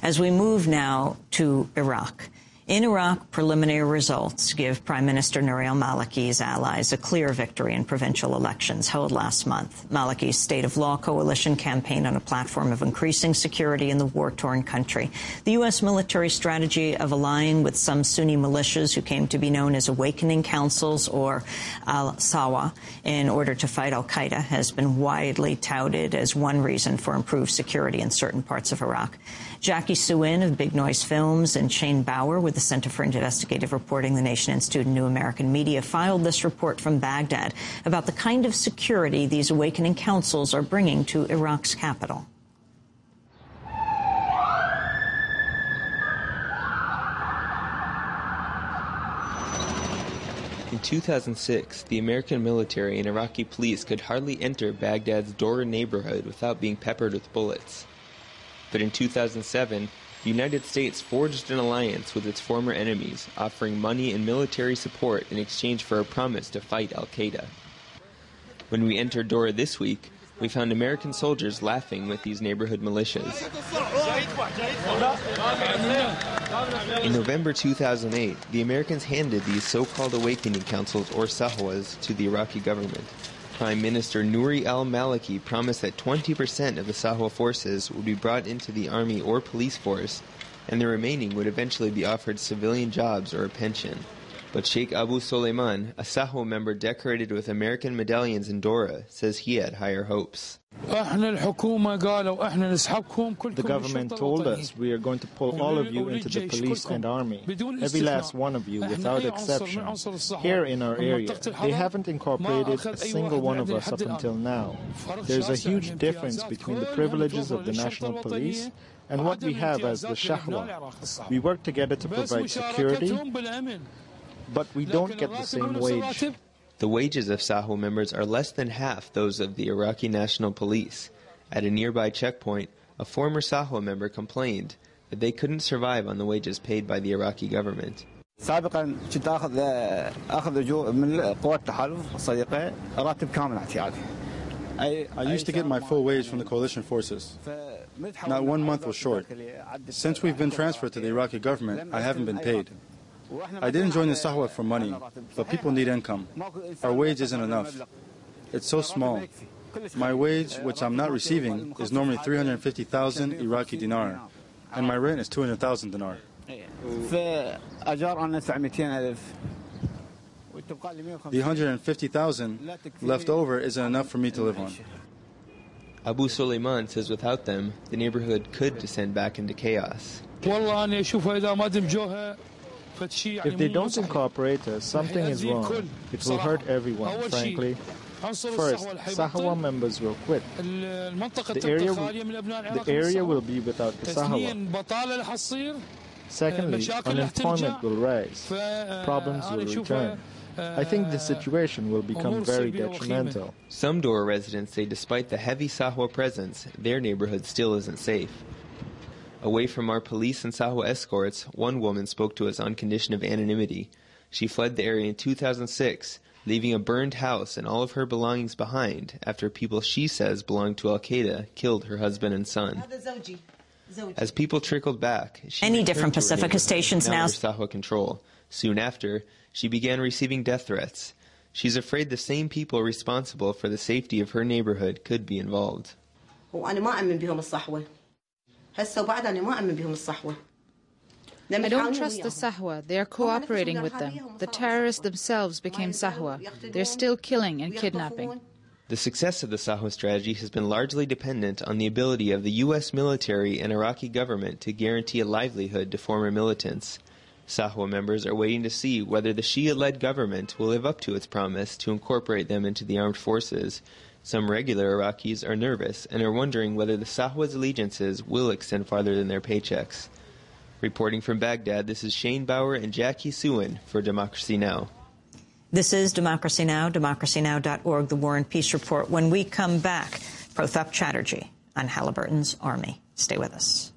As we move now to Iraq. In Iraq, preliminary results give Prime Minister Nouri al-Malikis allies a clear victory in provincial elections held last month. Maliki's State of Law coalition campaigned on a platform of increasing security in the war-torn country. The U.S. military strategy of allying with some Sunni militias who came to be known as awakening councils or al-Sawa in order to fight al-Qaeda has been widely touted as one reason for improved security in certain parts of Iraq. Jacquie Soohen of Big Noise Films and Shane Bauer with the Center for Investigative Reporting, the Nation Institute and New American Media, filed this report from Baghdad about the kind of security these awakening councils are bringing to Iraq's capital. In 2006, the American military and Iraqi police could hardly enter Baghdad's Dora neighborhood without being peppered with bullets. But in 2007, the United States forged an alliance with its former enemies, offering money and military support in exchange for a promise to fight al-Qaeda. When we entered Dora this week, we found American soldiers laughing with these neighborhood militias. In November 2008, the Americans handed these so-called awakening councils, or Sahwas, to the Iraqi government. Prime Minister Nouri al-Maliki promised that 20% of the Sahwa forces would be brought into the army or police force, and the remaining would eventually be offered civilian jobs or a pension. But Sheikh Abu Suleiman, a Sahwa member decorated with American medallions in Dora, says he had higher hopes. The government told us we are going to pull all of you into the police and army, every last one of you without exception. Here in our area, they haven't incorporated a single one of us up until now. There's a huge difference between the privileges of the national police and what we have as the Shahwa. We work together to provide security, but we don't get the same wage. The wages of Sahwa members are less than half those of the Iraqi National Police. At a nearby checkpoint, a former Sahwa member complained that they couldn't survive on the wages paid by the Iraqi government. I used to get my full wage from the coalition forces. Not 1 month was short. Since we've been transferred to the Iraqi government, I haven't been paid. I didn't join the Sahwa for money, but people need income. Our wage isn't enough. It's so small. My wage, which I'm not receiving, is normally 350,000 Iraqi dinar, and my rent is 200,000 dinar. The 150,000 left over isn't enough for me to live on. Abu Suleiman says without them, the neighborhood could descend back into chaos. If they don't incorporate us, something is wrong. It will hurt everyone, frankly. First, Sahwa members will quit. The area will be without the Sahwa. Secondly, unemployment will rise. Problems will return. I think the situation will become very detrimental. Some Dora residents say despite the heavy Sahwa presence, their neighborhood still isn't safe. Away from our police and Sahwa escorts, one woman spoke to us on condition of anonymity. She fled the area in 2006, leaving a burned house and all of her belongings behind after people she says belonged to al-Qaeda killed her husband and son. As people trickled back, she Any different Pacifica stations now under Sahwa control. Soon after, she began receiving death threats. She's afraid the same people responsible for the safety of her neighborhood could be involved. I don't trust the Sahwa. They are cooperating with them. The terrorists themselves became Sahwa. They're still killing and kidnapping. The success of the Sahwa strategy has been largely dependent on the ability of the U.S. military and Iraqi government to guarantee a livelihood to former militants. Sahwa members are waiting to see whether the Shia-led government will live up to its promise to incorporate them into the armed forces. Some regular Iraqis are nervous and are wondering whether the Sahwa's allegiances will extend farther than their paychecks. Reporting from Baghdad, this is Shane Bauer and Jacquie Soohen for Democracy Now! This is Democracy Now!, democracynow.org, the War and Peace Report. When we come back, Protap Chatterjee on Halliburton's Army. Stay with us.